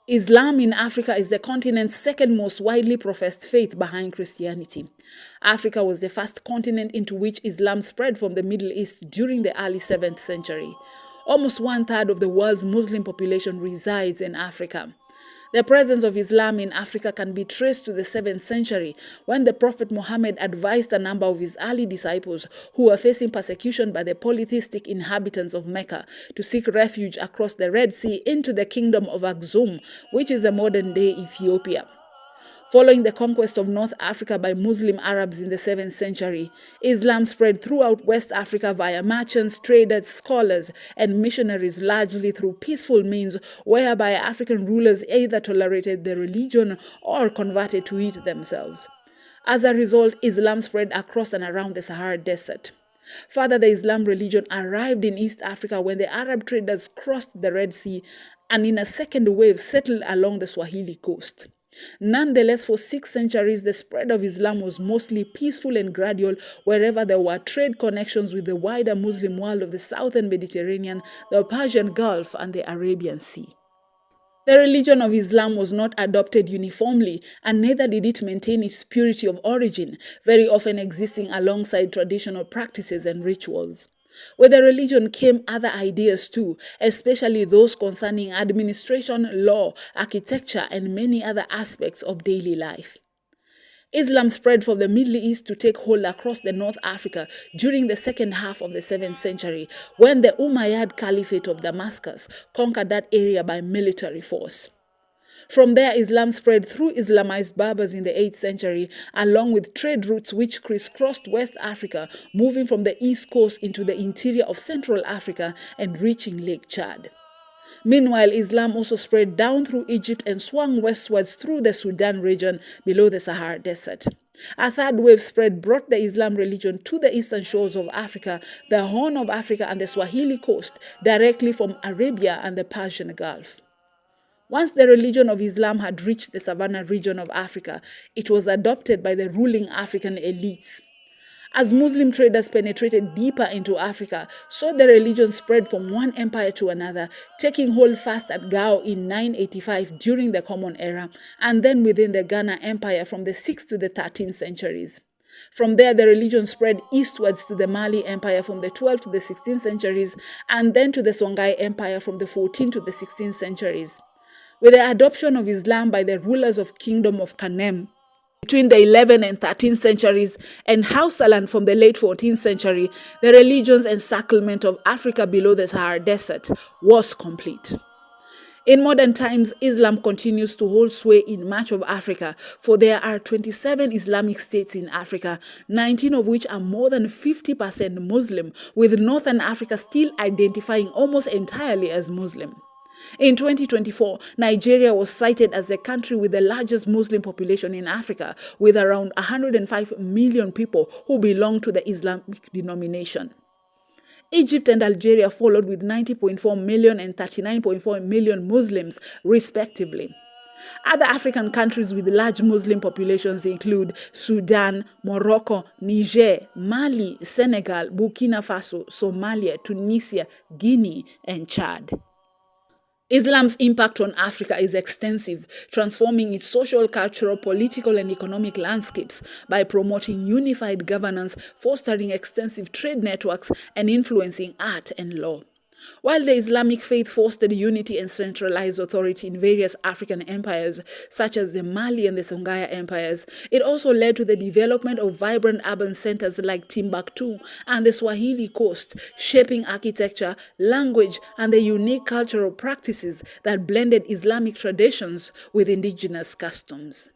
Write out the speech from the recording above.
Islam in Africa is the continent's second most widely professed faith behind Christianity. Africa was the first continent into which Islam spread from the Middle East during the early 7th century. Almost one-third of the world's Muslim population resides in Africa. The presence of Islam in Africa can be traced to the 7th century, when the Prophet Muhammad advised a number of his early disciples who were facing persecution by the polytheistic inhabitants of Mecca to seek refuge across the Red Sea into the kingdom of Aksum, which is the modern-day Ethiopia. Following the conquest of North Africa by Muslim Arabs in the 7th century, Islam spread throughout West Africa via merchants, traders, scholars, and missionaries, largely through peaceful means whereby African rulers either tolerated the religion or converted to it themselves. As a result, Islam spread across and around the Sahara Desert. Further, the Islam religion arrived in East Africa when the Arab traders crossed the Red Sea and in a second wave settled along the Swahili coast. Nonetheless, for 6 centuries, the spread of Islam was mostly peaceful and gradual wherever there were trade connections with the wider Muslim world of the southern Mediterranean, the Persian Gulf, and the Arabian Sea. The religion of Islam was not adopted uniformly, and neither did it maintain its purity of origin, very often existing alongside traditional practices and rituals. With the religion came other ideas too, especially those concerning administration, law, architecture, and many other aspects of daily life. Islam spread from the Middle East to take hold across the North Africa during the second half of the 7th century, when the Umayyad Caliphate of Damascus conquered that area by military force. From there, Islam spread through Islamized Berbers in the 8th century, along with trade routes which crisscrossed West Africa, moving from the east coast into the interior of Central Africa and reaching Lake Chad. Meanwhile, Islam also spread down through Egypt and swung westwards through the Sudan region below the Sahara Desert. A third wave spread brought the Islam religion to the eastern shores of Africa, the Horn of Africa and the Swahili coast, directly from Arabia and the Persian Gulf. Once the religion of Islam had reached the savannah region of Africa, it was adopted by the ruling African elites. As Muslim traders penetrated deeper into Africa, so the religion spread from one empire to another, taking hold first at Gao in 985 during the Common Era, and then within the Ghana Empire from the 6th to the 13th centuries. From there, the religion spread eastwards to the Mali Empire from the 12th to the 16th centuries, and then to the Songhai Empire from the 14th to the 16th centuries. With the adoption of Islam by the rulers of Kingdom of Kanem between the 11th and 13th centuries and Hausaland from the late 14th century, the religion's encirclement of Africa below the Sahara Desert was complete. In modern times, Islam continues to hold sway in much of Africa, for there are 27 Islamic states in Africa, 19 of which are more than 50% Muslim, with Northern Africa still identifying almost entirely as Muslim. In 2024, Nigeria was cited as the country with the largest Muslim population in Africa, with around 105 million people who belong to the Islamic denomination. Egypt and Algeria followed with 90.4 million and 39.4 million Muslims, respectively. Other African countries with large Muslim populations include Sudan, Morocco, Niger, Mali, Senegal, Burkina Faso, Somalia, Tunisia, Guinea, and Chad. Islam's impact on Africa is extensive, transforming its social, cultural, political, and economic landscapes by promoting unified governance, fostering extensive trade networks, and influencing art and law. While the Islamic faith fostered unity and centralized authority in various African empires, such as the Mali and the Songhai empires, it also led to the development of vibrant urban centers like Timbuktu and the Swahili coast, shaping architecture, language, and the unique cultural practices that blended Islamic traditions with indigenous customs.